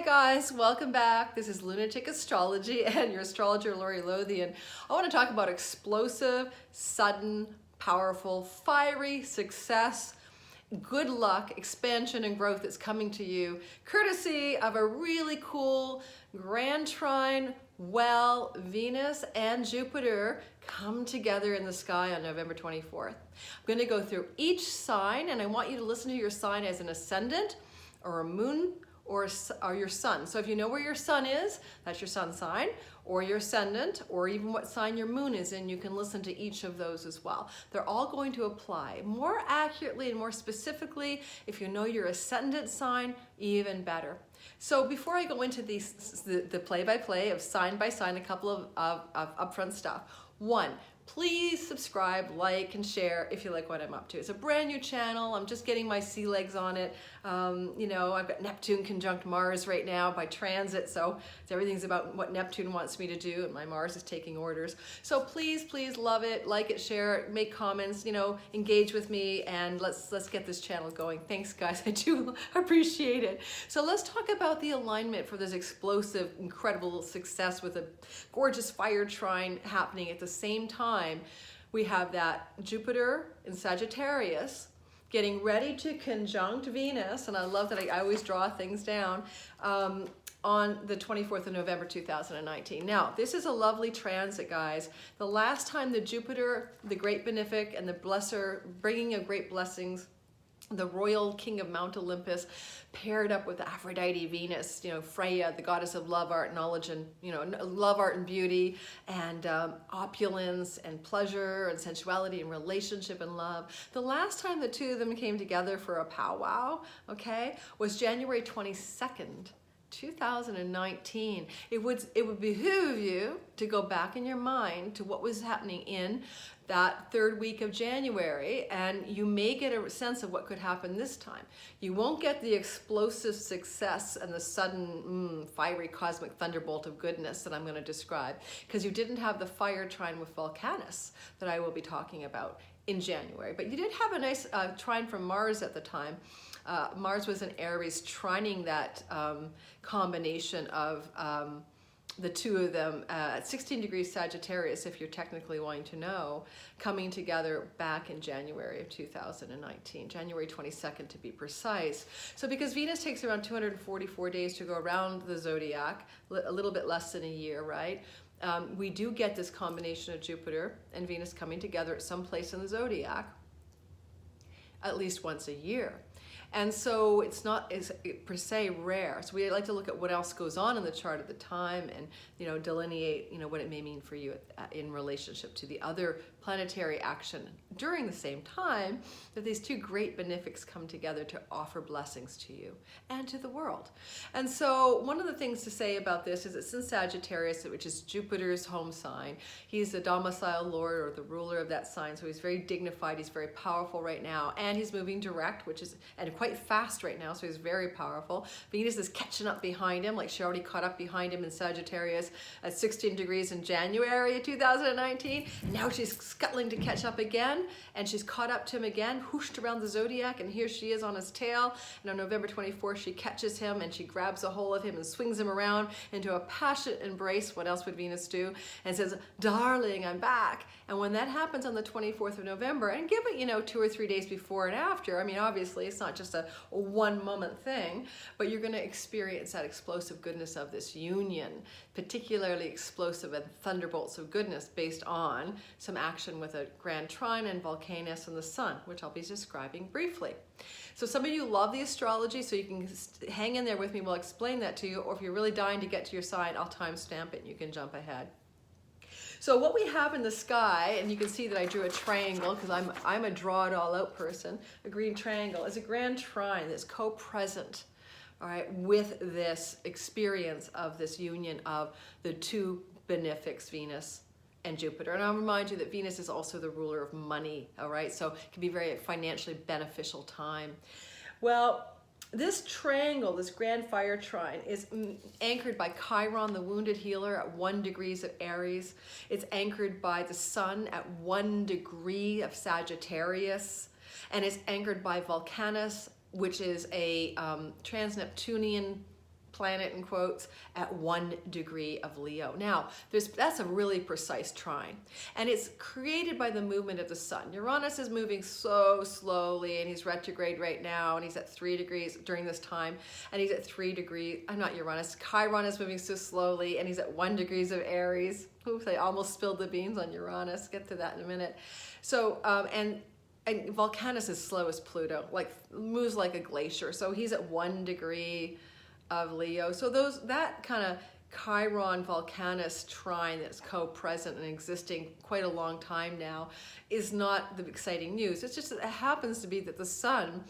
Hi guys, welcome back. This is Lunatic Astrology and your astrologer Lori Lothian. I want to talk about explosive, sudden, powerful, fiery success, good luck, expansion, and growth that's coming to you courtesy of a really cool grand trine. Well, Venus and Jupiter come together in the sky on November 24th. I'm going to go through each sign, and I want you to listen to your sign as an ascendant or a moon or your sun. So if you know where your sun is, that's your sun sign, or your ascendant, or even what sign your moon is in, you can listen to each of those as well. They're all going to apply more accurately and more specifically. If you know your ascendant sign, even better. So before I go into the play-by-play of sign by sign, a couple of upfront stuff. One, please subscribe, like, and share if you like what I'm up to. It's a brand new channel. I'm just getting my sea legs on it. You know, I've got Neptune conjunct Mars right now by transit, so everything's about what Neptune wants me to do, and my Mars is taking orders. So please, please love it, like it, share it, make comments, you know, engage with me, and let's get this channel going. Thanks, guys. I do appreciate it. So let's talk about the alignment for this explosive, incredible success with a gorgeous fire trine happening at the same time. We have that Jupiter in Sagittarius getting ready to conjunct Venus, and I love that I always draw things down, on the 24th of November 2019. Now, this is a lovely transit, guys. The last time the Jupiter, the great benefic, and the blesser, bringing of great blessings, the royal king of Mount Olympus, paired up with Aphrodite, Venus, you know, Freya, the goddess of love, art, knowledge, and, you know, love, art, and beauty, and opulence, and pleasure, and sensuality, and relationship, and love. The last time the two of them came together for a powwow, okay, was January 22nd, 2019. It would behoove you to go back in your mind to what was happening in that third week of January, and you may get a sense of what could happen this time. You won't get the explosive success and the sudden fiery cosmic thunderbolt of goodness that I'm going to describe, because you didn't have the fire trine with Vulcanus that I will be talking about in January. But you did have a nice trine from Mars at the time. Mars was in Aries, trining that combination of the two of them at 16 degrees Sagittarius, if you're technically wanting to know, coming together back in January of 2019, January 22nd to be precise. So because Venus takes around 244 days to go around the zodiac, a little bit less than a year, right? We do get this combination of Jupiter and Venus coming together at some place in the zodiac at least once a year. And so it's not as per se rare. So we like to look at what else goes on in the chart at the time, and, you know, delineate, you know, what it may mean for you in relationship to the other planetary action during the same time that these two great benefics come together to offer blessings to you and to the world. And so one of the things to say about this is it's in Sagittarius, which is Jupiter's home sign. He's the domicile lord, or the ruler of that sign, so he's very dignified, he's very powerful right now, and he's moving direct, which is, and quite fast right now, so he's very powerful. Venus is catching up behind him, like she already caught up behind him in Sagittarius at 16 degrees in January of 2019. And now she's scuttling to catch up again, and she's caught up to him again, whooshed around the zodiac, and here she is on his tail. And on November 24th, she catches him and she grabs a hold of him and swings him around into a passionate embrace. What else would Venus do? And says, "Darling, I'm back." And when that happens on the 24th of November, and give it, you know, 2 or 3 days before and after, I mean, obviously it's not just a one moment thing, but you're going to experience that explosive goodness of this union, particularly explosive and thunderbolts of goodness based on some action with a grand trine and Vulcanus and the sun, which I'll be describing briefly. So some of you love the astrology, so you can hang in there with me while I explain that to you, or if you're really dying to get to your sign, I'll timestamp it and you can jump ahead. So what we have in the sky, and you can see that I drew a triangle because I'm a draw it all out person, a green triangle, is a grand trine that's co-present, all right, with this experience of this union of the two benefics, Venus and Jupiter. And I'll remind you that Venus is also the ruler of money, all right, so it can be a very financially beneficial time. Well, this triangle, this grand fire trine, is anchored by Chiron, the wounded healer, at 1 degree of Aries. It's anchored by the sun at 1 degree of Sagittarius, and it's anchored by Vulcanus, which is a trans-Neptunian planet in quotes at 1 degree of Leo. Now, that's a really precise trine, and it's created by the movement of the sun. Uranus is moving so slowly, and he's retrograde right now, and he's at 3 degrees during this time, and he's at 3 degrees, I'm not Uranus, Chiron is moving so slowly, and he's at 1 degrees of Aries. Oops, I almost spilled the beans on Uranus. Get to that in a minute. So, and Vulcanus is slow as Pluto, like moves like a glacier. So he's at 1 degree of Leo. So that kind of Chiron Vulcanus trine that's co-present and existing quite a long time now is not the exciting news. It's just that it happens to be that the sun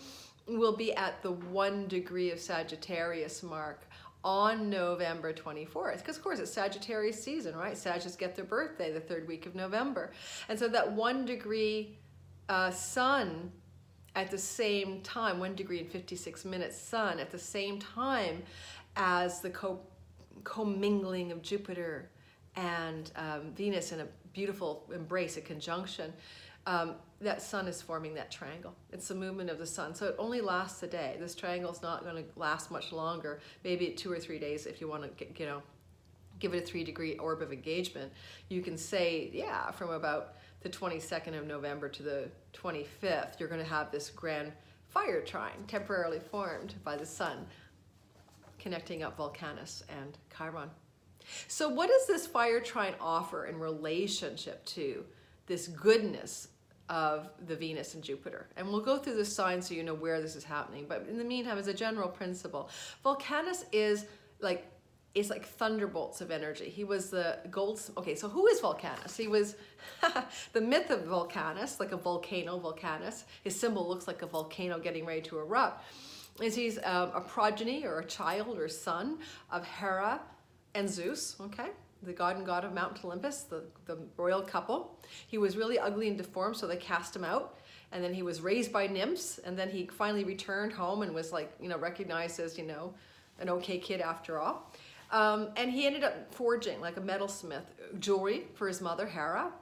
will be at the 1 degree of Sagittarius mark on November 24th, because of course it's Sagittarius season, right? Sagittarius get their birthday the 3rd week of November. And so that 1 degree sun at the same time, 1 degree and 56 minutes sun at the same time as the commingling of Jupiter and Venus in a beautiful embrace, a conjunction, that sun is forming that triangle. It's the movement of the sun. So it only lasts a day. This triangle is not going to last much longer, maybe 2 or 3 days if you want to get, give it a 3 degree orb of engagement. You can say, yeah, from about the 22nd of November to the 25th, you're going to have this grand fire trine temporarily formed by the sun, connecting up Vulcanus and Chiron. So what does this fire trine offer in relationship to this goodness of the Venus and Jupiter? And we'll go through the signs so you know where this is happening. But in the meantime, as a general principle, Vulcanus is like thunderbolts of energy. He was the gold. Okay, so who is Vulcanus? He was the myth of Vulcanus, like a volcano, Vulcanus. His symbol looks like a volcano getting ready to erupt. He's a progeny or a child or son of Hera and Zeus, okay? The god and god of Mount Olympus, the royal couple. He was really ugly and deformed, so they cast him out. And then he was raised by nymphs, and then he finally returned home and was like, recognized as, an okay kid after all. And he ended up forging, like a metalsmith, jewelry for his mother, Hera.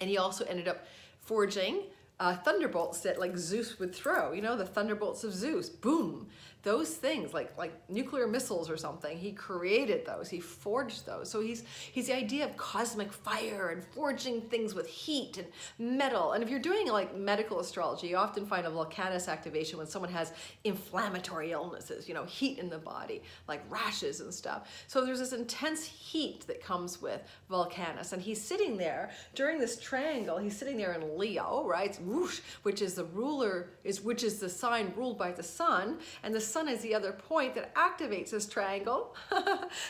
And he also ended up forging thunderbolts that like Zeus would throw, the thunderbolts of Zeus, boom. Those things like nuclear missiles or something, he created those, he forged those. So he's the idea of cosmic fire and forging things with heat and metal. And if you're doing like medical astrology, you often find a Vulcanus activation when someone has inflammatory illnesses, heat in the body, like rashes and stuff. So there's this intense heat that comes with Vulcanus. And he's sitting there during this triangle, he's sitting there in Leo, right? It's whoosh, which is the sign ruled by the sun. And the sun is the other point that activates this triangle,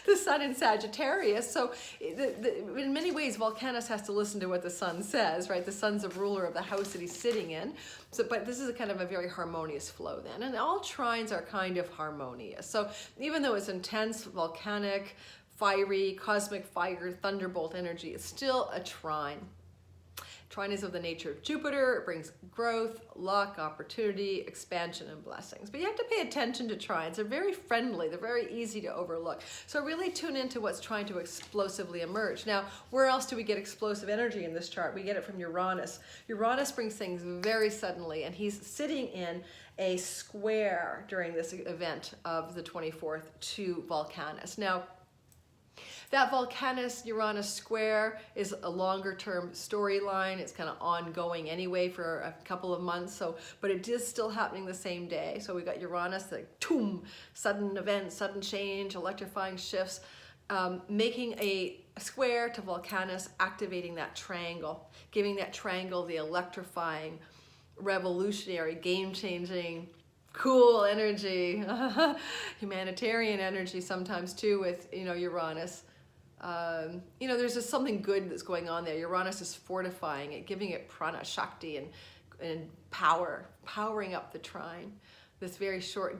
the sun in Sagittarius. So in many ways, Vulcanus has to listen to what the sun says, right? The sun's a ruler of the house that he's sitting in. So, but this is a kind of a very harmonious flow then. And all trines are kind of harmonious. So even though it's intense, volcanic, fiery, cosmic fire, thunderbolt energy, it's still a trine. Trine is of the nature of Jupiter. It brings growth, luck, opportunity, expansion, and blessings. But you have to pay attention to trines. They're very friendly. They're very easy to overlook. So really tune into what's trying to explosively emerge. Now, where else do we get explosive energy in this chart? We get it from Uranus. Uranus brings things very suddenly, and he's sitting in a square during this event of the 24th to Vulcanus. Now, that Vulcanus-Uranus square is a longer-term storyline. It's kind of ongoing anyway for a couple of months. But it is still happening the same day. So we got Uranus, like, toom, sudden event, sudden change, electrifying shifts, making a square to Vulcanus, activating that triangle, giving that triangle the electrifying, revolutionary, game-changing, cool energy, humanitarian energy sometimes too with, Uranus. There's just something good that's going on there. Uranus is fortifying it, giving it prana, shakti, and powering up the trine. This very short,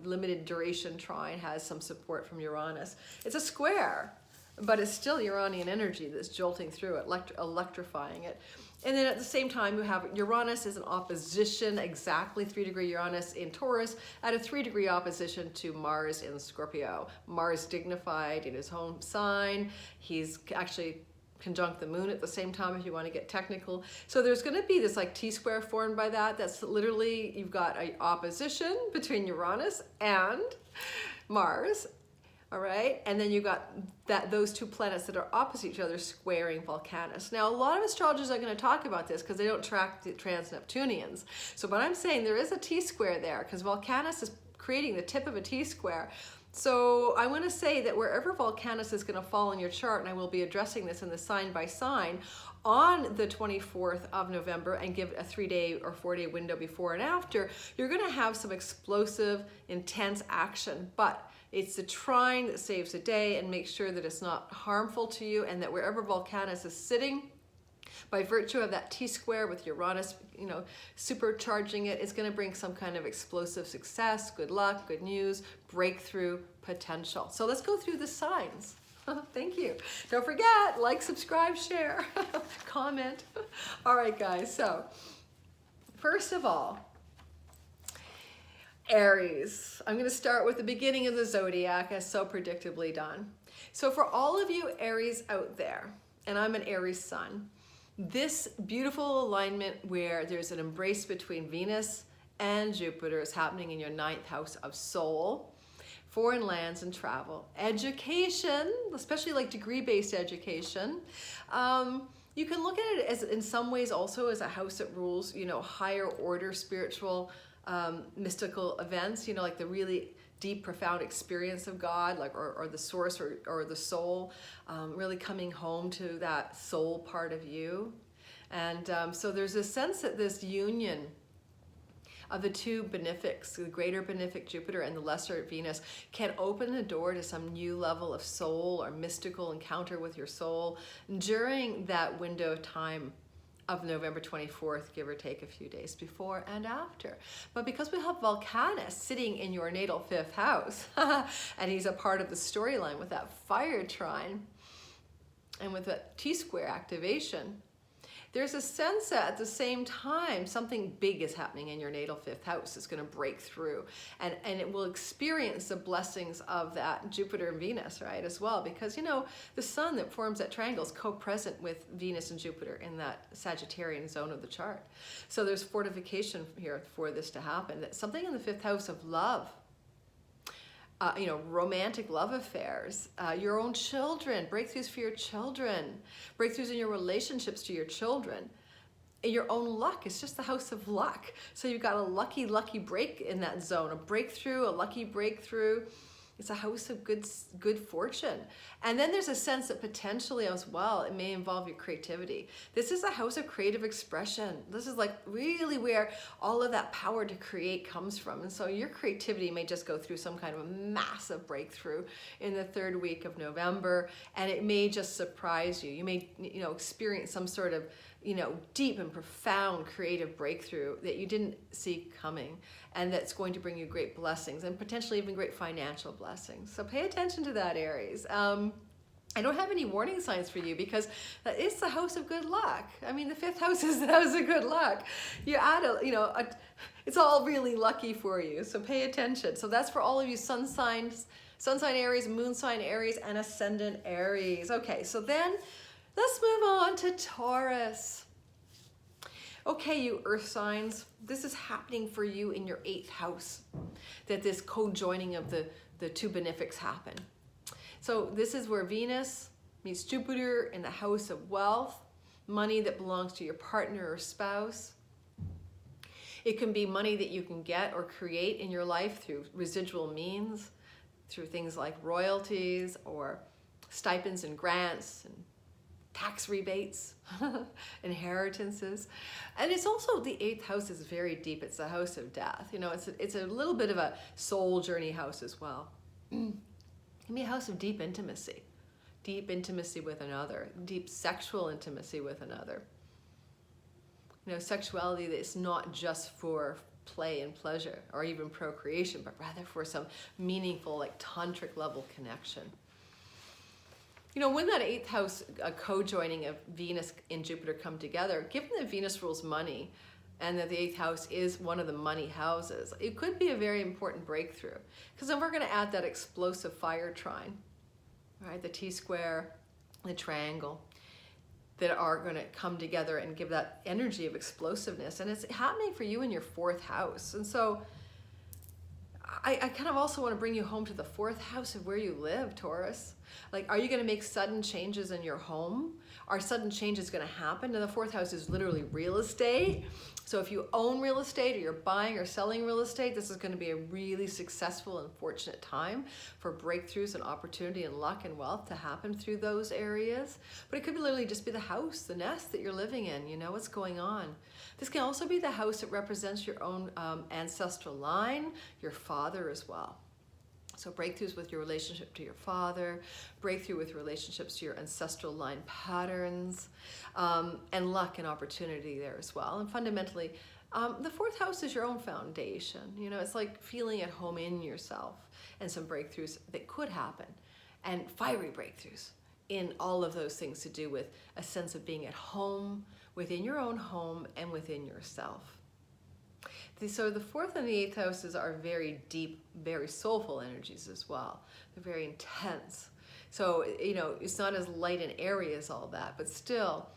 limited duration trine has some support from Uranus. It's a square, but it's still Uranian energy that's jolting through it, electrifying it. And then at the same time, you have Uranus is in opposition, exactly 3 degree Uranus in Taurus, at a 3 degree opposition to Mars in Scorpio. Mars dignified in his home sign. He's actually conjunct the moon at the same time if you want to get technical. So there's going to be this like T-square formed by that. That's literally, you've got an opposition between Uranus and Mars. All right, and then you got those two planets that are opposite each other squaring Vulcanus. Now, a lot of astrologers are going to talk about this because they don't track the trans-Neptunians. So, but I'm saying there is a T-square there because Vulcanus is creating the tip of a T-square. So I want to say that wherever Vulcanus is going to fall in your chart, and I will be addressing this in the sign by sign on the 24th of November and give a 3-day or 4-day window before and after, you're going to have some explosive, intense action. But it's the trine that saves the day, and make sure that it's not harmful to you, and that wherever Vulcanus is sitting, by virtue of that T-square with Uranus, you know, supercharging it, it's going to bring some kind of explosive success, good luck, good news, breakthrough potential. So let's go through the signs. Thank you. Don't forget, like, subscribe, share, comment. All right, guys. So first of all, Aries. I'm going to start with the beginning of the zodiac, as so predictably done. So for all of you Aries out there, and I'm an Aries sun, this beautiful alignment where there's an embrace between Venus and Jupiter is happening in your 9th house of soul, foreign lands and travel, education, especially like degree-based education. You can look at it as, in some ways, also as a house that rules, you know, higher order spiritual, mystical events, you know, like the really deep, profound experience of God, like, or the source or the soul, really coming home to that soul part of you. And so there's a sense that this union of the two benefics, the greater benefic Jupiter and the lesser Venus, can open the door to some new level of soul or mystical encounter with your soul during that window of time of November 24th, give or take a few days before and after. But because we have Vulcanus sitting in your natal 5th house, and he's a part of the storyline with that fire trine and with that T-square activation, there's a sense that at the same time, something big is happening in your natal 5th house. It's going to break through, and it will experience the blessings of that Jupiter and Venus, right, as well. Because, you know, the sun that forms that triangle is co-present with Venus and Jupiter in that Sagittarian zone of the chart. So there's fortification here for this to happen. That something in the 5th house of love, you know, romantic love affairs, your own children, breakthroughs for your children, breakthroughs in your relationships to your children, your own luck. It's just the house of luck. So you've got a lucky break in that zone, a breakthrough, a lucky breakthrough. It's a house of good fortune. And then there's a sense that potentially as well, it may involve your creativity. This is a house of creative expression. This is like really where all of that power to create comes from. And so your creativity may just go through some kind of a massive breakthrough in the 3rd week of November. And it may just surprise you. You may, you know, experience some sort of, you know, deep and profound creative breakthrough that you didn't see coming, and that's going to bring you great blessings and potentially even great financial blessings. So pay attention to that, Aries. I don't have any warning signs for you because it's the house of good luck. I mean, the 5th house is the house of good luck. You add it's all really lucky for you. So pay attention. So that's for all of you sun sign Aries, moon sign Aries, and ascendant Aries. Okay, so then let's move on to Taurus. Okay, you earth signs, this is happening for you in your 8th house, that this co-joining of the two benefics happen. So this is where Venus meets Jupiter in the house of wealth, money that belongs to your partner or spouse. It can be money that you can get or create in your life through residual means, through things like royalties or stipends and grants and tax rebates, inheritances. And it's also, the 8th house is very deep. It's the house of death. You know, it's a little bit of a soul journey house as well. It can be a house of deep intimacy with another, deep sexual intimacy with another. You know, sexuality that is not just for play and pleasure or even procreation, but rather for some meaningful, like tantric level connection. You know, when that 8th house co-joining of Venus and Jupiter come together, given that Venus rules money and that the 8th house is one of the money houses, it could be a very important breakthrough. Because then we're going to add that explosive fire trine, right? The T-square, the triangle, that are going to come together and give that energy of explosiveness. And it's happening for you in your 4th house. And so I kind of also want to bring you home to the 4th house of where you live, Taurus. Like, are you going to make sudden changes in your home? Are sudden changes going to happen? And the 4th house is literally real estate. So if you own real estate or you're buying or selling real estate, this is going to be a really successful and fortunate time for breakthroughs and opportunity and luck and wealth to happen through those areas. But it could literally just be the house, the nest that you're living in. You know what's going on. This can also be the house that represents your own ancestral line, your father as well. So breakthroughs with your relationship to your father, breakthrough with relationships to your ancestral line patterns, and luck and opportunity there as well. And fundamentally, the 4th house is your own foundation. You know, it's like feeling at home in yourself, and some breakthroughs that could happen, and fiery breakthroughs in all of those things to do with a sense of being at home, within your own home and within yourself. So the 4th and the 8th houses are very deep, very soulful energies as well. They're very intense. So, you know, it's not as light and airy as all that, but still,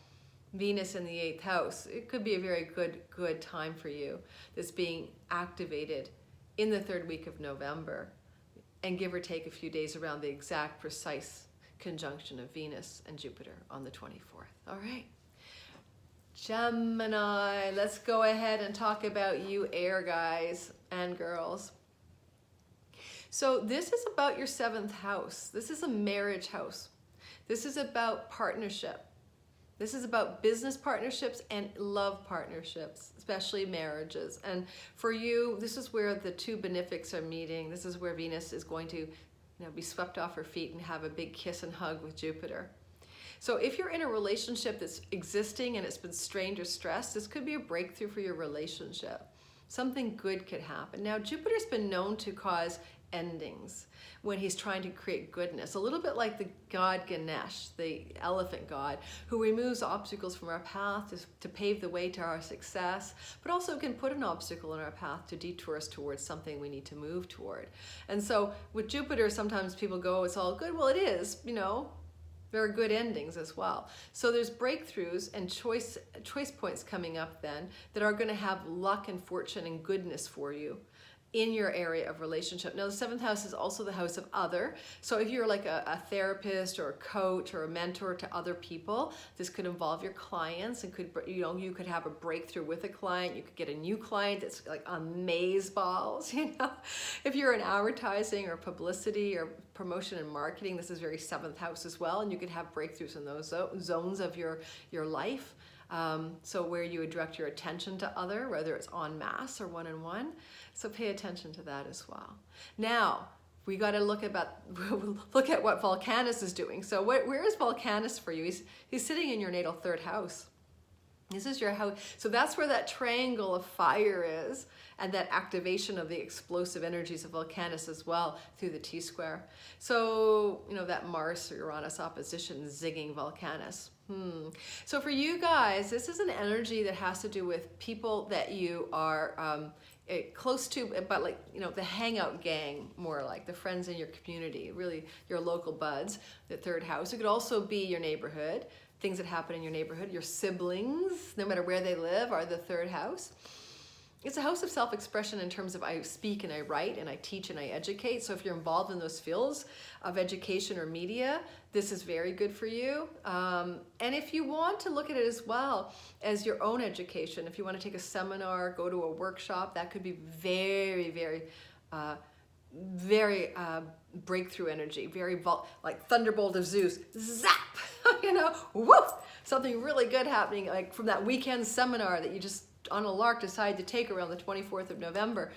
Venus in the 8th house, it could be a very good time for you that's being activated in the 3rd week of November, and give or take a few days around the exact precise conjunction of Venus and Jupiter on the 24th. All right. Gemini, let's go ahead and talk about you air guys and girls. So this is about your 7th house. This is a marriage house. This is about partnership. This is about business partnerships and love partnerships, especially marriages. And for you, this is where the two benefics are meeting. This is where Venus is going to, you know, be swept off her feet and have a big kiss and hug with Jupiter. So if you're in a relationship that's existing and it's been strained or stressed, this could be a breakthrough for your relationship. Something good could happen. Now, Jupiter's been known to cause endings when he's trying to create goodness. A little bit like the god Ganesh, the elephant god, who removes obstacles from our path to pave the way to our success, but also can put an obstacle in our path to detour us towards something we need to move toward. And so with Jupiter, sometimes people go, it's all good. Well, it is, you know. There are good endings as well. So there's breakthroughs and choice points coming up then that are going to have luck and fortune and goodness for you in your area of relationship. Now, the 7th house is also the house of other. So if you're like a therapist or a coach or a mentor to other people, this could involve your clients, and could, you know, you could have a breakthrough with a client. You could get a new client that's like amazeballs, you know. If you're in advertising or publicity or promotion and marketing, this is very 7th house as well, and you could have breakthroughs in those zones of your life. So where you would direct your attention to other, whether it's en masse or one-on-one. So pay attention to that as well. Now, we got to look at what Vulcanus is doing. So where is Vulcanus for you? He's sitting in your natal 3rd house. This is your house. So that's where that triangle of fire is, and that activation of the explosive energies of Vulcanus as well through the T-square. So, you know, that Mars or Uranus opposition zigging Vulcanus. So for you guys, this is an energy that has to do with people that you are close to, but like, you know, the hangout gang, more like the friends in your community, really your local buds, the 3rd house. It could also be your neighborhood, things that happen in your neighborhood. Your siblings, no matter where they live, are the 3rd house. It's a house of self-expression in terms of I speak and I write and I teach and I educate. So if you're involved in those fields of education or media, this is very good for you. And if you want to look at it as well as your own education, if you want to take a seminar, go to a workshop, that could be very, very breakthrough energy, very like thunderbolt of Zeus, zap, you know, whoop, something really good happening, like from that weekend seminar that you just on a lark decided to take around the 24th of November.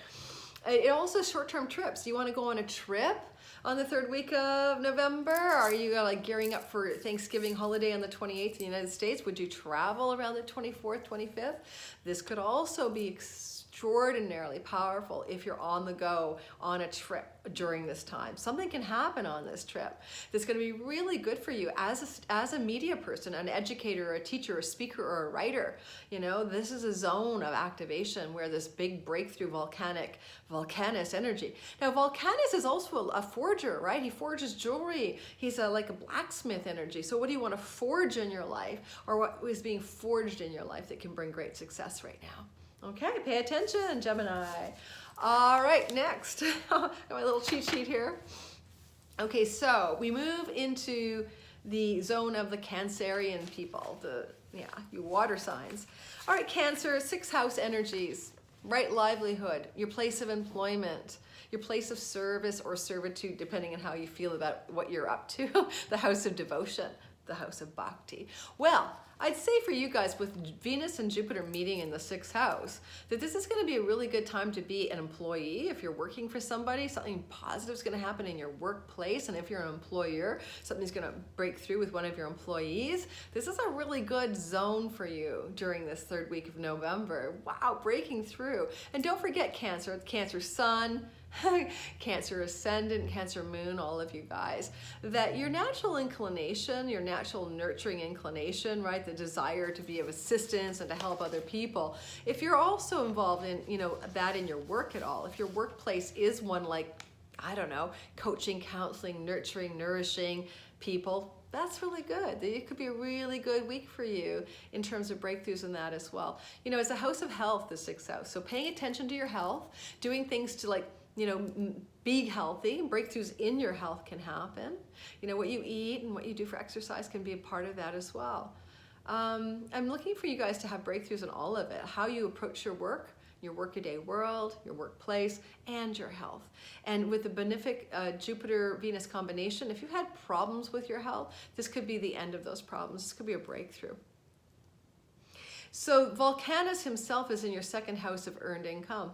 It also short-term trips. You want to go on a trip on the 3rd week of November? Are you like gearing up for Thanksgiving holiday on the 28th in the United States? Would you travel around the 24th, 25th? This could also be extraordinarily powerful if you're on the go on a trip during this time. Something can happen on this trip that's going to be really good for you as a media person, an educator, a teacher, a speaker, or a writer. You know, this is a zone of activation where this big breakthrough Vulcanus energy. Now, Vulcanus is also a forger, right? He forges jewelry. He's like a blacksmith energy. So what do you want to forge in your life, or what is being forged in your life that can bring great success right now? Okay, pay attention, Gemini. All right, next. Got my little cheat sheet here. Okay, so we move into the zone of the Cancerian people, you water signs. All right, Cancer, 6th house energies, right livelihood, your place of employment, your place of service or servitude, depending on how you feel about what you're up to, the house of devotion, the house of bhakti. Well, I'd say for you guys with Venus and Jupiter meeting in the 6th house, that this is going to be a really good time to be an employee. If you're working for somebody, something positive is going to happen in your workplace. And if you're an employer, something's going to break through with one of your employees. This is a really good zone for you during this 3rd week of November. Wow, breaking through. And don't forget Cancer, Cancer Sun, Cancer Ascendant, Cancer Moon, all of you guys, that your natural inclination, your natural nurturing inclination, right, the desire to be of assistance and to help other people, if you're also involved in, that in your work at all, if your workplace is one like, I don't know, coaching, counseling, nurturing, nourishing people, that's really good. It could be a really good week for you in terms of breakthroughs in that as well. It's a house of health, the 6th house. So paying attention to your health, doing things to be healthy, breakthroughs in your health can happen. What you eat and what you do for exercise can be a part of that as well. I'm looking for you guys to have breakthroughs in all of it. How you approach your work, your workaday world, your workplace, and your health. And with the benefic Jupiter-Venus combination, if you've had problems with your health, this could be the end of those problems. This could be a breakthrough. So Vulcanus himself is in your 2nd house of earned income.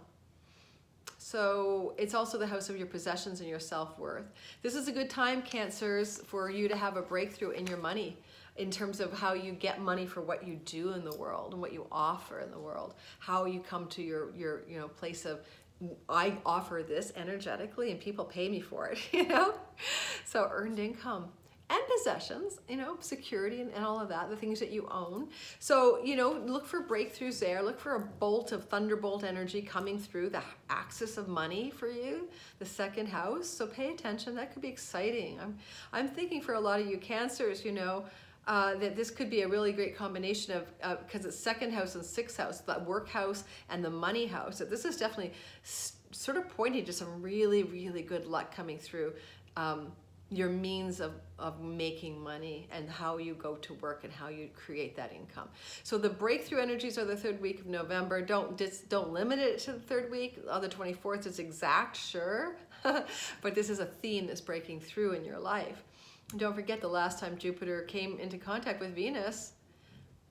So it's also the house of your possessions and your self-worth. This is a good time, Cancers, for you to have a breakthrough in your money in terms of how you get money for what you do in the world and what you offer in the world. How you come to your place of, I offer this energetically and people pay me for it, So earned income. And possessions, security and all of that, the things that you own. So, look for breakthroughs there. Look for a bolt of thunderbolt energy coming through the axis of money for you, the 2nd house. So pay attention. That could be exciting. I'm thinking for a lot of you Cancers, that this could be a really great combination of, because it's 2nd house and 6th house, that work house and the money house. So this is definitely sort of pointing to some really, really good luck coming through. Your means of making money and how you go to work and how you create that income. So the breakthrough energies are the 3rd week of November. Don't limit it to the 3rd week. On the 24th is exact, sure. But this is a theme that's breaking through in your life. And don't forget the last time Jupiter came into contact with Venus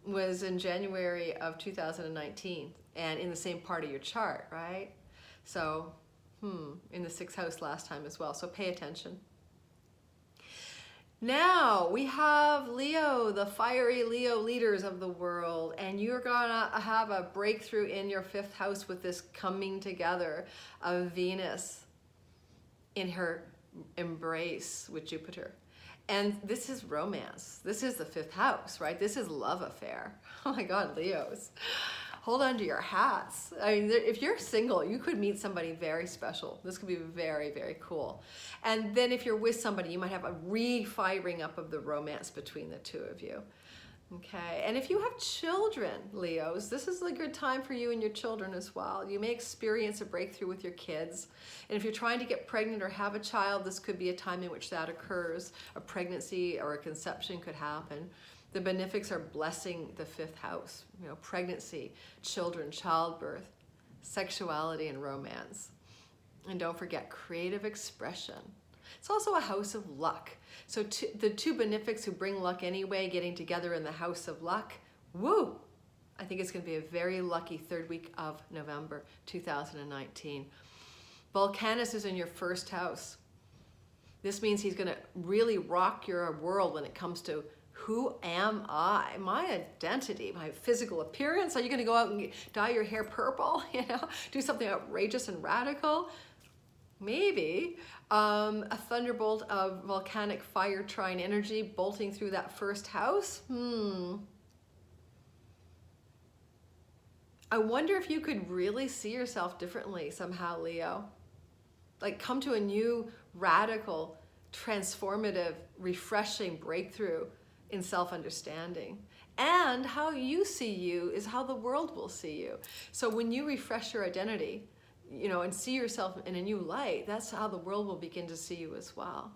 was in January of 2019 and in the same part of your chart, right? So, in the 6th house last time as well. So pay attention. Now we have Leo, the fiery Leo leaders of the world, and you're gonna have a breakthrough in your 5th house with this coming together of Venus in her embrace with Jupiter. And this is romance. This is the 5th house, right? This is love affair. Oh my God, Leos. Hold on to your hats. I mean, if you're single, you could meet somebody very special. This could be very, very cool. And then if you're with somebody, you might have a re-firing up of the romance between the two of you. Okay, and if you have children, Leos, this is a good time for you and your children as well. You may experience a breakthrough with your kids. And if you're trying to get pregnant or have a child, this could be a time in which that occurs. A pregnancy or a conception could happen. The benefics are blessing the 5th house, pregnancy, children, childbirth, sexuality, and romance. And don't forget creative expression. It's also a house of luck. So the 2 benefics who bring luck anyway, getting together in the house of luck, woo! I think it's going to be a very lucky 3rd week of November 2019. Vulcanus is in your 1st house. This means he's going to really rock your world when it comes to who am I? My identity, my physical appearance. Are you going to go out and dye your hair purple? Do something outrageous and radical? Maybe. A thunderbolt of volcanic fire trine energy bolting through that 1st house. I wonder if you could really see yourself differently somehow, Leo. Like come to a new, radical, transformative, refreshing breakthrough in self-understanding. And how you see you is how the world will see you. So when you refresh your identity, you know, and see yourself in a new light, that's how the world will begin to see you as well.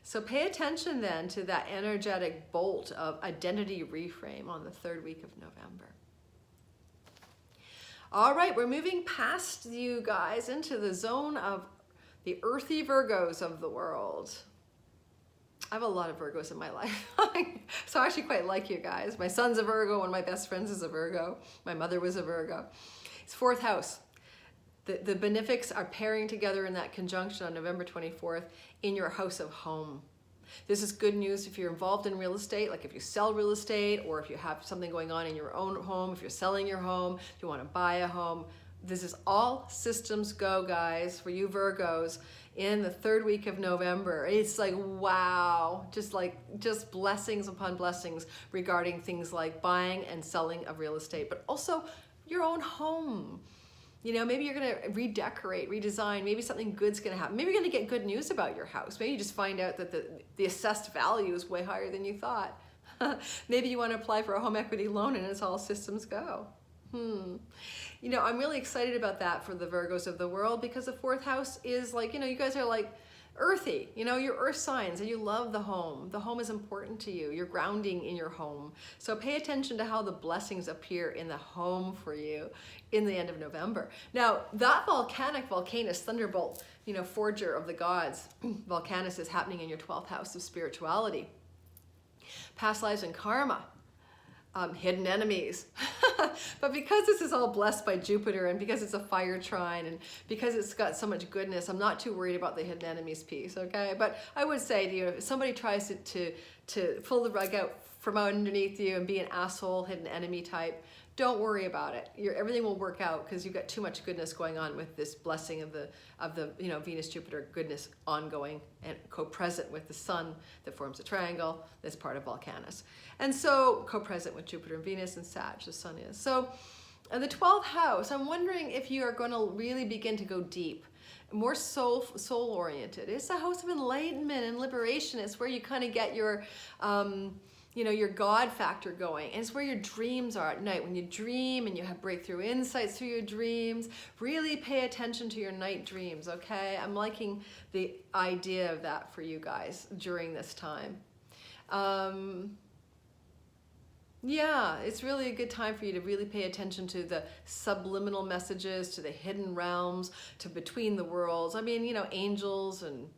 So pay attention then to that energetic bolt of identity reframe on the 3rd week of November. All right, we're moving past you guys into the zone of the earthy Virgos of the world. I have a lot of Virgos in my life, so I actually quite like you guys. My son's a Virgo, one of my best friends is a Virgo. My mother was a Virgo. It's 4th house. The benefics are pairing together in that conjunction on November 24th in your house of home. This is good news if you're involved in real estate, like if you sell real estate, or if you have something going on in your own home, if you're selling your home, if you want to buy a home. This is all systems go, guys, for you Virgos in the 3rd week of November. It's like, wow, just blessings upon blessings regarding things like buying and selling of real estate, but also your own home. You know, maybe you're going to redecorate, redesign. Maybe something good's going to happen. Maybe you're going to get good news about your house. Maybe you just find out that the assessed value is way higher than you thought. Maybe you want to apply for a home equity loan and it's all systems go. You know, I'm really excited about that for the Virgos of the world, because the 4th house is like, you know, you guys are like earthy, you know, you're earth signs and you love the home. The home is important to you. You're grounding in your home. So pay attention to how the blessings appear in the home for you in the end of November. Now, that Vulcanus, thunderbolt, you know, forger of the gods, Vulcanus is happening in your 12th house of spirituality. Past lives and karma. Hidden enemies. But because this is all blessed by Jupiter, and because it's a fire trine, and because it's got so much goodness, I'm not too worried about the hidden enemies piece, okay? But I would say to you, if somebody tries to pull the rug out from underneath you and be an asshole, hidden enemy type, don't worry about it. Everything will work out, because you've got too much goodness going on with this blessing of the you know, Venus Jupiter goodness ongoing and co-present with the Sun that forms a triangle that's part of Vulcanus, and so co-present with Jupiter and Venus and Sag, the Sun is. So in the 12th house, I'm wondering if you are going to really begin to go deep, more soul oriented. It's a house of enlightenment and liberation. It's where you kind of get your you know, your God factor going. And it's where your dreams are at night. When you dream and you have breakthrough insights through your dreams, really pay attention to your night dreams, okay? I'm liking the idea of that for you guys during this time. Yeah, it's really a good time for you to really pay attention to the subliminal messages, to the hidden realms, to between the worlds. I mean, you know, angels and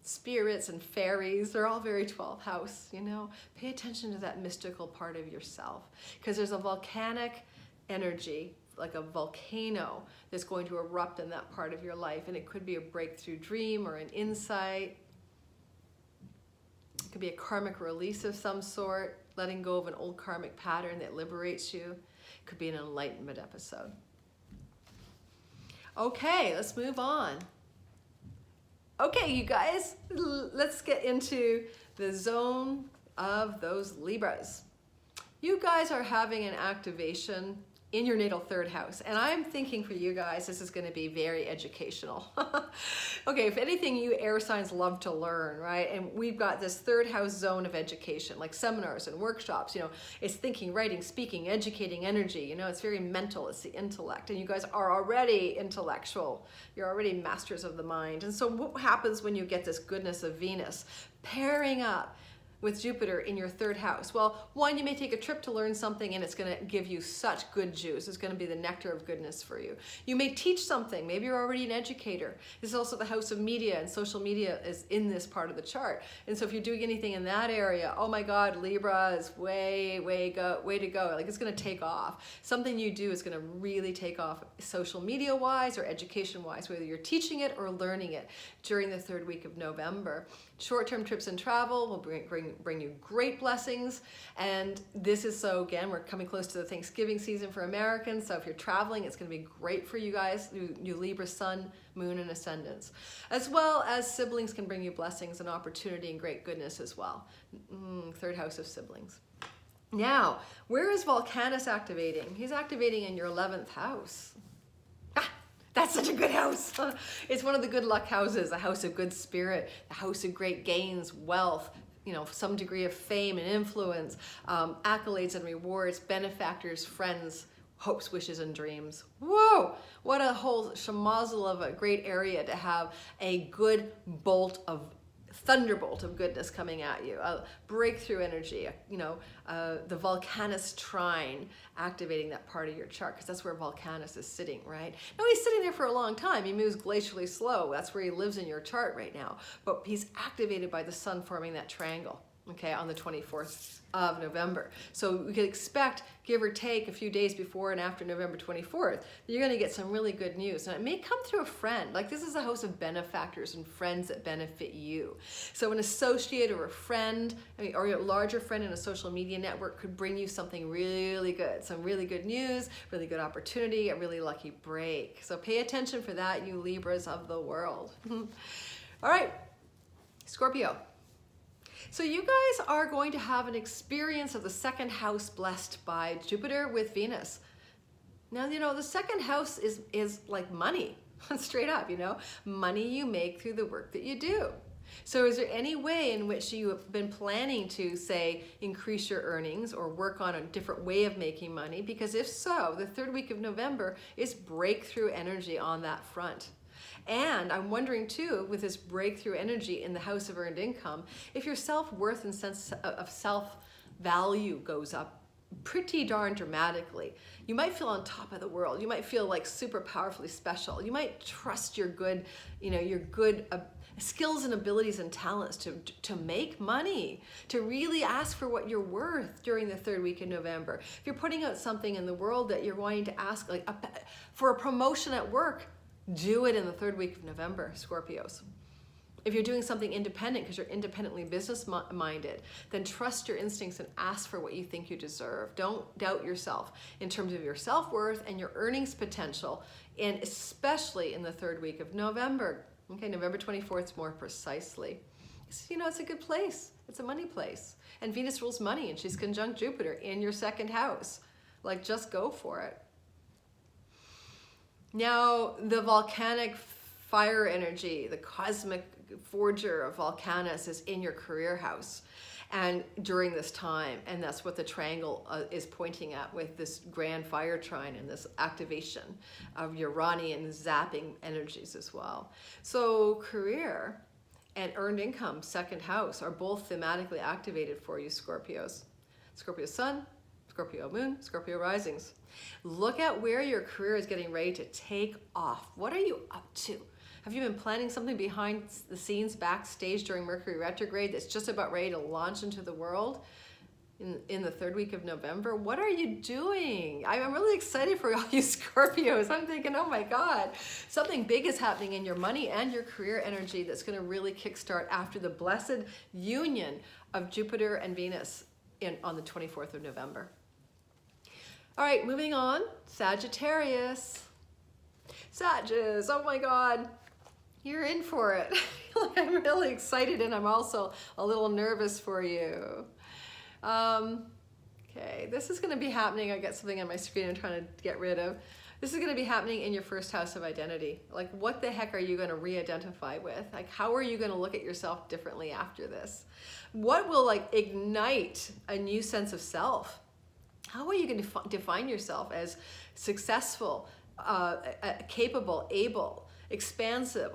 spirits and fairies, they're all very 12th house, you know. Pay attention to that mystical part of yourself, because there's a volcanic energy, like a volcano, that's going to erupt in that part of your life, and it could be a breakthrough dream or an insight. It could be a karmic release of some sort, letting go of an old karmic pattern that liberates you. It could be an enlightenment episode. Okay, let's move on. Okay, you guys, let's get into the zone of those Libras. You guys are having an activation in your natal 3rd house, and I'm thinking for you guys, this is going to be very educational. Okay, if anything, you air signs love to learn, right? And we've got this 3rd house zone of education, like seminars and workshops. You know, it's thinking, writing, speaking, educating energy. You know, it's very mental. It's the intellect, and you guys are already intellectual. You're already masters of the mind. And so what happens when you get this goodness of Venus pairing up with Jupiter in your 3rd house? Well, one, you may take a trip to learn something and it's going to give you such good juice. It's going to be the nectar of goodness for you. You may teach something. Maybe you're already an educator. This is also the house of media, and social media is in this part of the chart. And so if you're doing anything in that area, oh my God, Libra is way to go. Like, it's going to take off. Something you do is going to really take off social media wise or education wise, whether you're teaching it or learning it during the 3rd week of November. Short-term trips and travel will bring you great blessings. And this is, so again, we're coming close to the Thanksgiving season for Americans. So if you're traveling, it's going to be great for you guys, you Libra sun, moon, and ascendants. As well as siblings can bring you blessings and opportunity and great goodness as well. 3rd house of siblings. Now, where is Vulcanus activating? He's activating in your 11th house. That's such a good house. It's one of the good luck houses, a house of good spirit, a house of great gains, wealth, you know, some degree of fame and influence, accolades and rewards, benefactors, friends, hopes, wishes, and dreams. Whoa, what a whole schmozzle of a great area to have a good thunderbolt of goodness coming at you, a breakthrough energy, the Vulcanus trine activating that part of your chart, because that's where Vulcanus is sitting, right? Now he's sitting there for a long time. He moves glacially slow. That's where he lives in your chart right now. But he's activated by the sun forming that triangle, okay, on the 24th of November. So we could expect, give or take a few days before and after November 24th, you're going to get some really good news. And it may come through a friend. Like, this is a house of benefactors and friends that benefit you. So an associate or a friend, or a larger friend in a social media network could bring you something really good, some really good news, really good opportunity, a really lucky break. So pay attention for that, you Libras of the world. All right, Scorpio. So you guys are going to have an experience of the second house blessed by Jupiter with Venus. Now, the second house is like money, straight up, money you make through the work that you do. So is there any way in which you have been planning to, say, increase your earnings or work on a different way of making money? Because if so, the third week of November is breakthrough energy on that front. And I'm wondering too, with this breakthrough energy in the house of earned income, if your self-worth and sense of self-value goes up pretty darn dramatically. You might feel on top of the world. You might feel like super powerfully special. You might trust your good, your good skills and abilities and talents to make money, to really ask for what you're worth during the third week in November. If you're putting out something in the world that you're wanting to ask, like for a promotion at work, do it in the third week of November, Scorpios. If you're doing something independent because you're independently business-minded, then trust your instincts and ask for what you think you deserve. Don't doubt yourself in terms of your self-worth and your earnings potential, and especially in the third week of November. Okay, November 24th more precisely. It's a good place. It's a money place. And Venus rules money, and she's conjunct Jupiter in your second house. Like, just go for it. Now, the volcanic fire energy, the cosmic forger of Vulcanus is in your career house and during this time, and that's what the triangle is pointing at with this grand fire trine and this activation of Uranian zapping energies as well. So career and earned income, second house, are both thematically activated for you, Scorpios. Scorpio sun, Scorpio moon, Scorpio risings. Look at where your career is getting ready to take off. What are you up to? Have you been planning something behind the scenes, backstage during Mercury retrograde that's just about ready to launch into the world in the third week of November? What are you doing? I'm really excited for all you Scorpios. I'm thinking, oh my God, something big is happening in your money and your career energy that's going to really kickstart after the blessed union of Jupiter and Venus on the 24th of November. All right, moving on, Sagittarius. Sagittarius, oh my God, you're in for it. I'm really excited, and I'm also a little nervous for you. Okay, this is going to be happening. I got something on my screen I'm trying to get rid of. This is going to be happening in your first house of identity. Like, what the heck are you going to re-identify with? Like, how are you going to look at yourself differently after this? What will ignite a new sense of self? How are you going to define yourself as successful, capable, able, expansive,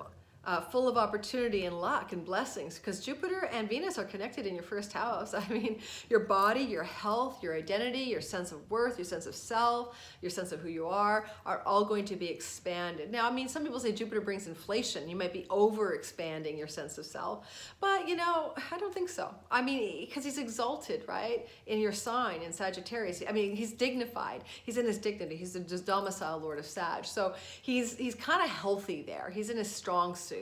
full of opportunity and luck and blessings? Because Jupiter and Venus are connected in your first house. I mean, your body, your health, your identity, your sense of worth, your sense of self, your sense of who you are all going to be expanded. Now, I mean, some people say Jupiter brings inflation. You might be over-expanding your sense of self. But, I don't think so. I mean, because he's exalted, right, in your sign, in Sagittarius. I mean, he's dignified. He's in his dignity. He's the domicile lord of Sag. So he's kind of healthy there. He's in his strong suit.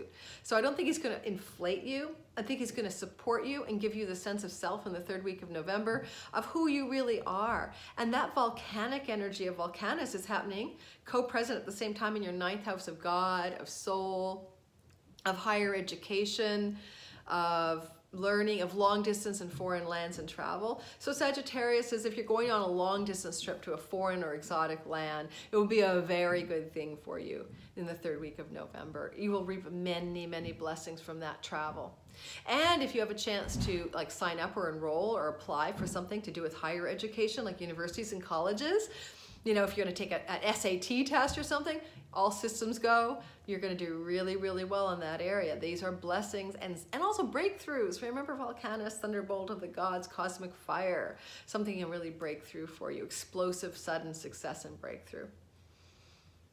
So I don't think he's going to inflate you. I think he's going to support you and give you the sense of self in the third week of November of who you really are. And that volcanic energy of Vulcanus is happening co-present at the same time in your ninth house of God, of soul, of higher education, of learning, of long distance and foreign lands and travel. So Sagittarius says if you're going on a long distance trip to a foreign or exotic land, it will be a very good thing for you in the third week of November. You will reap many, many blessings from that travel. And if you have a chance to sign up or enroll or apply for something to do with higher education, like universities and colleges, You know, if you're going to take an SAT test or something, all systems go, you're going to do really, really well in that area. These are blessings and also breakthroughs. Remember Vulcanus, thunderbolt of the gods, cosmic fire. Something can really break through for you. Explosive, sudden success and breakthrough.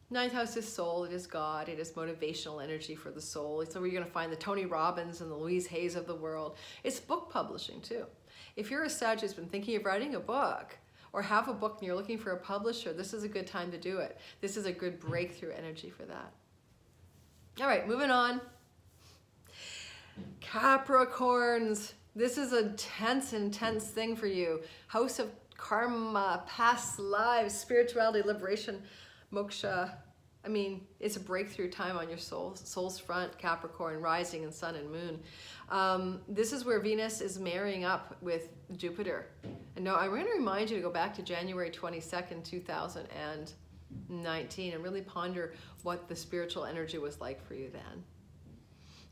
Ninth house is soul, it is God, it is motivational energy for the soul. It's where you're going to find the Tony Robbins and the Louise Hayes of the world. It's book publishing too. If you're a Sag who's been thinking of writing a book, or have a book and you're looking for a publisher, this is a good time to do it. This is a good breakthrough energy for that. All right, moving on. Capricorns. This is a intense thing for you. House of karma, past lives, spirituality, liberation, moksha. I mean, it's a breakthrough time on your soul's front, Capricorn, rising and sun and moon. This is where Venus is marrying up with Jupiter. And now I'm going to remind you to go back to January 22nd, 2019 and really ponder what the spiritual energy was like for you then.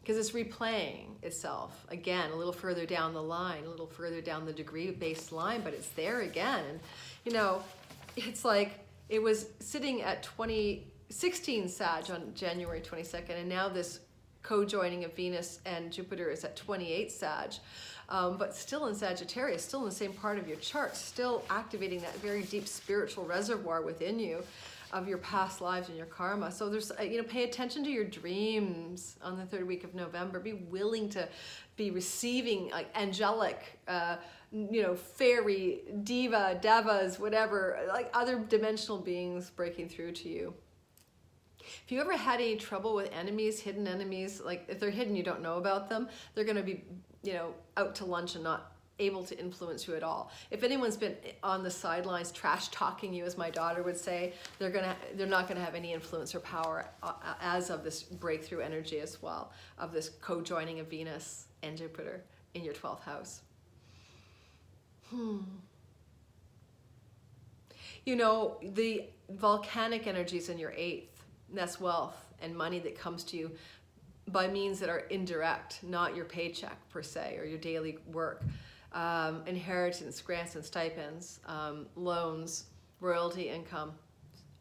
Because it's replaying itself again, a little further down the line, a little further down the degree-based line, but it's there again. And, you know, it's like it was sitting at 16 Sag on January 22nd, and now this co-joining of Venus and Jupiter is at 28 Sag, but still in Sagittarius, still in the same part of your chart, still activating that very deep spiritual reservoir within you of your past lives and your karma. So there's, you know, pay attention to your dreams on the third week of November. Be willing to be receiving like angelic, you know, fairy, diva, devas, whatever, like other dimensional beings breaking through to you. If you ever had any trouble with enemies, hidden enemies, like if they're hidden, you don't know about them, they're going to be, you know, out to lunch and not able to influence you at all. If anyone's been on the sidelines trash talking you, as my daughter would say, they're not going to have any influence or power as of this breakthrough energy as well, of this co-joining of Venus and Jupiter in your 12th house. You know, the volcanic energies in your 8th, that's wealth and money that comes to you by means that are indirect, not your paycheck per se or your daily work. Inheritance, grants and stipends, loans, royalty income,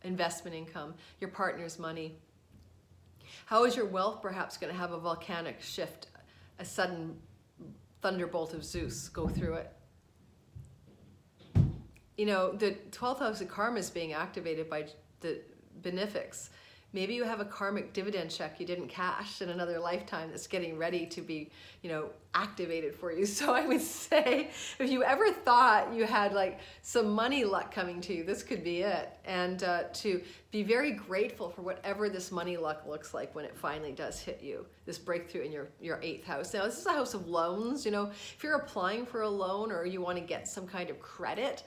investment income, your partner's money. How is your wealth perhaps going to have a volcanic shift, a sudden thunderbolt of Zeus go through it? You know, the 12th house of karma is being activated by the benefics. Maybe you have a karmic dividend check you didn't cash in another lifetime that's getting ready to be, you know, activated for you. So I would say, if you ever thought you had like some money luck coming to you, this could be it. And to be very grateful for whatever this money luck looks like when it finally does hit you, this breakthrough in your 8th house. Now, this is a house of loans. You know, if you're applying for a loan or you want to get some kind of credit,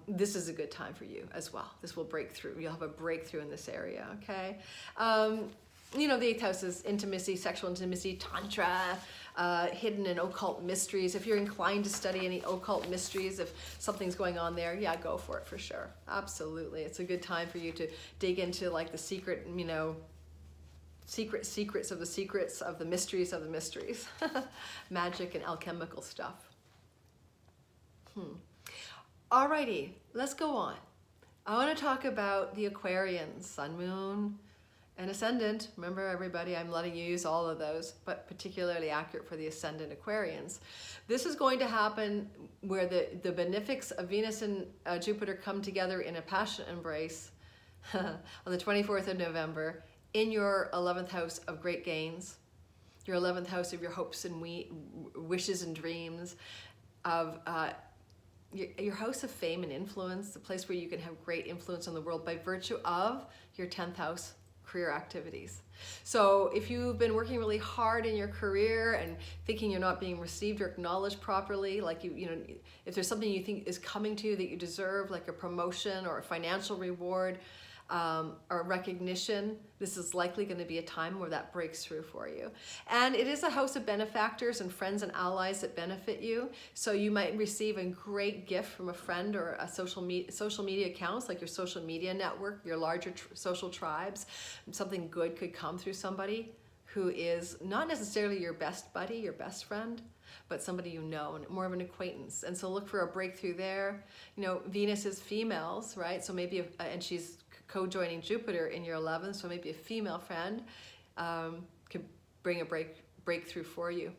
this is a good time for you as well. This will break through. You'll have a breakthrough in this area, okay? You know, the 8th house is intimacy, sexual intimacy, tantra, hidden and occult mysteries. If you're inclined to study any occult mysteries, if something's going on there, yeah, go for it for sure. Absolutely. It's a good time for you to dig into like the secret, you know, secrets of the mysteries of the mysteries. Magic and alchemical stuff. Alrighty, let's go on. I want to talk about the Aquarians, Sun, Moon, and Ascendant. Remember, everybody, I'm letting you use all of those, but particularly accurate for the Ascendant Aquarians. This is going to happen where the benefics of Venus and Jupiter come together in a passionate embrace on the 24th of November in your 11th house of great gains, your 11th house of your hopes and wishes and dreams, of your house of fame and influence, the place where you can have great influence on the world by virtue of your 10th house career activities. So if you've been working really hard in your career and thinking you're not being received or acknowledged properly, like you know, if there's something you think is coming to you that you deserve, like a promotion or a financial reward, or recognition, this is likely going to be a time where that breaks through for you. And it is a house of benefactors and friends and allies that benefit you. So you might receive a great gift from a friend or a social media accounts, like your social media network, your larger social tribes. Something good could come through somebody who is not necessarily your best buddy, your best friend, but somebody you know, more of an acquaintance. And so look for a breakthrough there. You know, Venus is females, right? So maybe, and she's co-joining Jupiter in your 11th, so maybe a female friend could bring a breakthrough for you.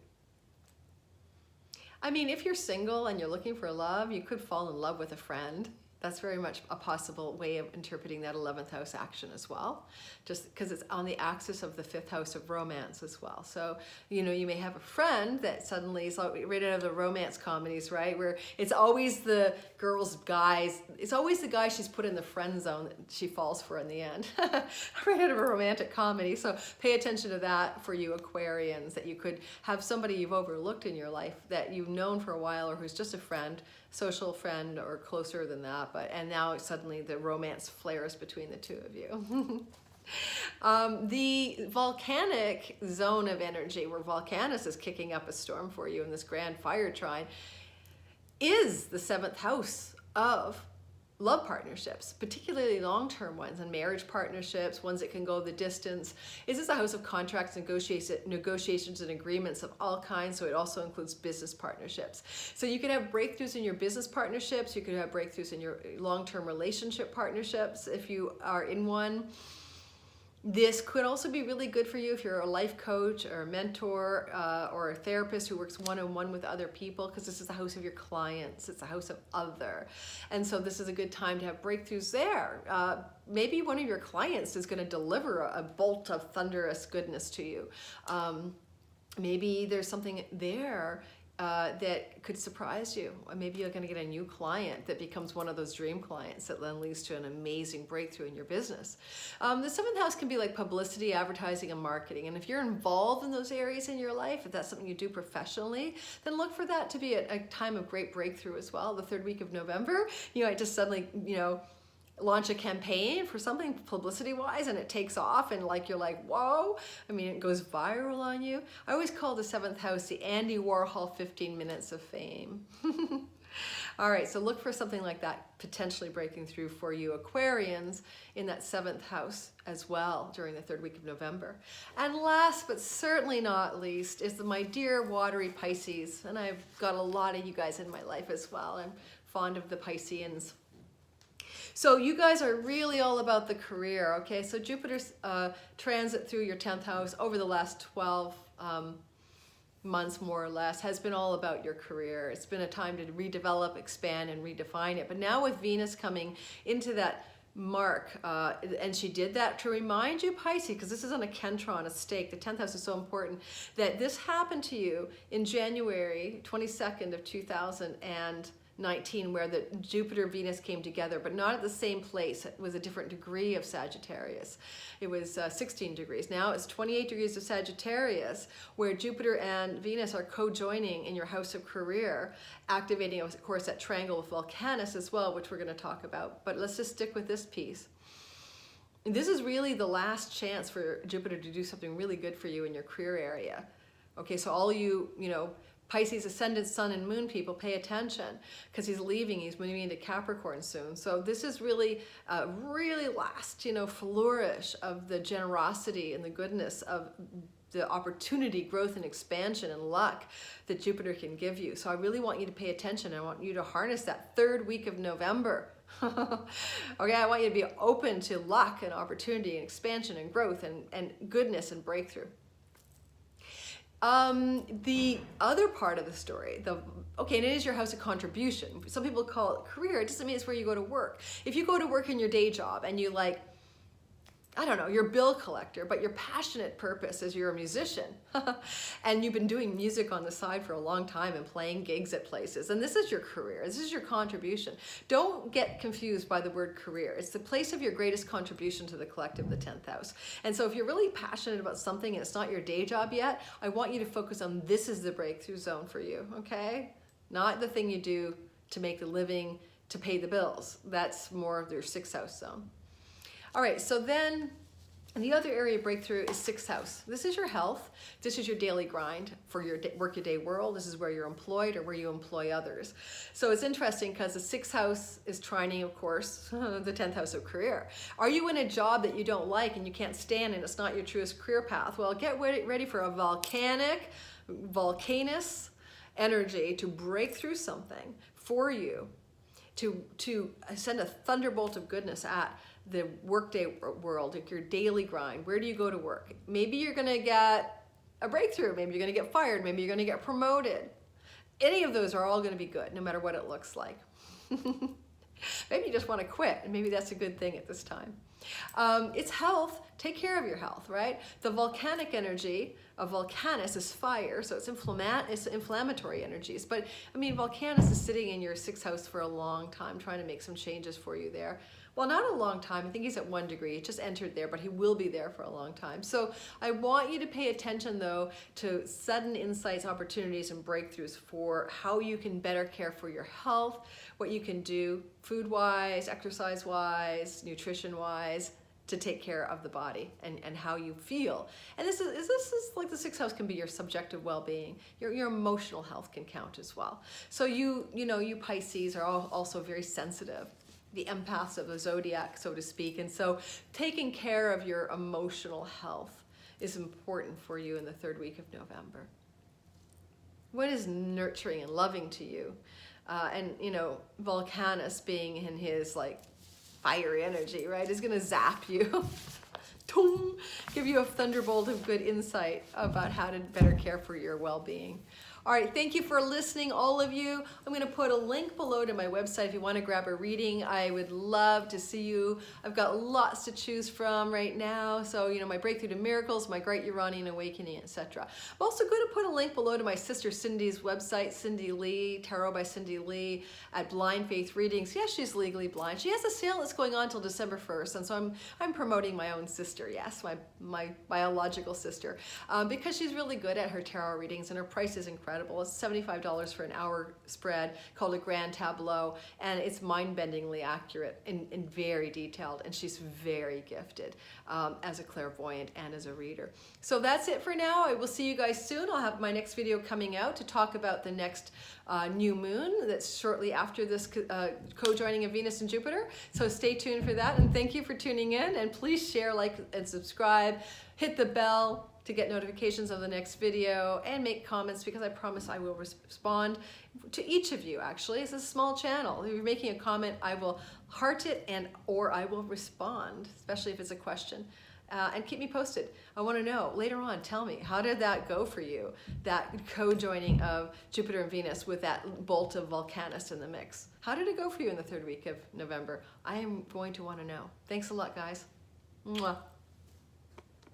I mean, if you're single and you're looking for love, you could fall in love with a friend. That's very much a possible way of interpreting that 11th house action as well, just because it's on the axis of the 5th house of romance as well. So, you know, you may have a friend that suddenly is right out of the romance comedies, right? Where it's always the girl's guys, it's always the guy she's put in the friend zone that she falls for in the end, right out of a romantic comedy. So pay attention to that for you Aquarians, that you could have somebody you've overlooked in your life that you've known for a while or who's just a friend, social friend or closer than that, and now suddenly the romance flares between the two of you. The volcanic zone of energy, where Vulcanus is kicking up a storm for you in this grand fire trine, is the 7th house of love partnerships, particularly long-term ones, and marriage partnerships, ones that can go the distance. This is a house of contracts, negotiations and agreements of all kinds, so it also includes business partnerships. So you could have breakthroughs in your business partnerships, you could have breakthroughs in your long-term relationship partnerships if you are in one. This could also be really good for you if you're a life coach or a mentor or a therapist who works one-on-one with other people, because this is the house of your clients. It's a house of other. And so this is a good time to have breakthroughs there. Maybe one of your clients is going to deliver a bolt of thunderous goodness to you. Maybe there's something there that could surprise you. Or maybe you're going to get a new client that becomes one of those dream clients that then leads to an amazing breakthrough in your business. The 7th house can be like publicity, advertising, and marketing. And if you're involved in those areas in your life, if that's something you do professionally, then look for that to be a time of great breakthrough as well. The 3rd week of November, you might just suddenly, you know, launch a campaign for something publicity-wise, and it takes off, and like you're like, whoa, I mean, it goes viral on you. I always call the 7th house the Andy Warhol 15 minutes of fame. All right, so look for something like that potentially breaking through for you Aquarians in that 7th house as well during the 3rd week of November. And last but certainly not least is my dear watery Pisces, and I've got a lot of you guys in my life as well. I'm fond of the Pisceans. So you guys are really all about the career, okay? So Jupiter's transit through your 10th house over the last 12 months, more or less, has been all about your career. It's been a time to redevelop, expand, and redefine it. But now with Venus coming into that mark, and she did that to remind you, Pisces, because this is on a Kentron, a stake. The 10th house is so important, that this happened to you in January 22nd of 2019, where the Jupiter-Venus came together, but not at the same place. It was a different degree of Sagittarius. It was 16 degrees. Now it's 28 degrees of Sagittarius, where Jupiter and Venus are co-joining in your house of career, activating, of course, that triangle with Vulcanus as well, which we're going to talk about. But let's just stick with this piece. This is really the last chance for Jupiter to do something really good for you in your career area. Okay, so all you know, Pisces ascendant sun and moon people, pay attention, because he's leaving. He's moving into Capricorn soon. So this is really really last, you know, flourish of the generosity and the goodness of the opportunity, growth, and expansion and luck that Jupiter can give you. So I really want you to pay attention. I want you to harness that 3rd week of November. Okay, I want you to be open to luck and opportunity and expansion and growth and goodness and breakthrough. The other part of the story, okay, and it is your house of contribution. Some people call it career. It doesn't mean it's where you go to work. If you go to work in your day job and you like, I don't know, you're a bill collector, but your passionate purpose is you're a musician and you've been doing music on the side for a long time and playing gigs at places, and this is your career, this is your contribution. Don't get confused by the word career. It's the place of your greatest contribution to the collective, the 10th house. And so if you're really passionate about something and it's not your day job yet, I want you to focus on this is the breakthrough zone for you, okay? Not the thing you do to make the living, to pay the bills. That's more of your 6th house zone. All right, so then And the other area of breakthrough is 6th house. This is your health. This is your daily grind for your work your day world. This is where you're employed or where you employ others. So it's interesting because the 6th house is trining, of course, the 10th house of career. Are you in a job that you don't like and you can't stand and it's not your truest career path? Well, get ready for a volcanous energy to break through something for you, to send a thunderbolt of goodness at the workday world, like your daily grind. Where do you go to work? Maybe you're gonna get a breakthrough, maybe you're gonna get fired, maybe you're gonna get promoted. Any of those are all gonna be good, no matter what it looks like. Maybe you just wanna quit, and maybe that's a good thing at this time. It's health. Take care of your health, right? The volcanic energy of Vulcanus is fire, so it's inflammatory energies. But I mean, Vulcanus is sitting in your 6th house for a long time, trying to make some changes for you there. Well, not a long time. I think he's at 1 degree. He just entered there, but he will be there for a long time. So I want you to pay attention, though, to sudden insights, opportunities, and breakthroughs for how you can better care for your health, what you can do food-wise, exercise-wise, nutrition-wise, to take care of the body and how you feel. And this is like the 6th house can be your subjective well-being. Your emotional health can count as well. So you Pisces are also very sensitive, the empaths of the zodiac, so to speak. And so taking care of your emotional health is important for you in the 3rd week of November. What is nurturing and loving to you? And Vulcanus being in his like fiery energy, right, is gonna zap you. Give you a thunderbolt of good insight about how to better care for your well-being. All right, thank you for listening, all of you. I'm gonna put a link below to my website if you wanna grab a reading. I would love to see you. I've got lots to choose from right now. So, my Breakthrough to Miracles, my Great Uranian Awakening, etc. I'm also going to put a link below to my sister Cindy's website, Cindy Lee, Tarot by Cindy Lee, at Blind Faith Readings. Yes, she's legally blind. She has a sale that's going on till December 1st, and so I'm promoting my own sister, yes, my biological sister, because she's really good at her tarot readings, and her price is incredible. It's $75 for an hour spread called a Grand Tableau, and it's mind-bendingly accurate and very detailed, and she's very gifted as a clairvoyant and as a reader. So that's it for now. I will see you guys soon. I'll have my next video coming out to talk about the next new moon that's shortly after this co-joining of Venus and Jupiter. So stay tuned for that, and thank you for tuning in, and please share, like, and subscribe. Hit the bell to get notifications of the next video, and make comments, because I promise I will respond to each of you. Actually, it's a small channel. If you're making a comment, I will heart it or I will respond, especially if it's a question. And keep me posted. I want to know later on. Tell me, how did that go for you? That co-joining of Jupiter and Venus with that bolt of Vulcanus in the mix. How did it go for you in the 3rd week of November? I am going to want to know. Thanks a lot, guys. Mwah.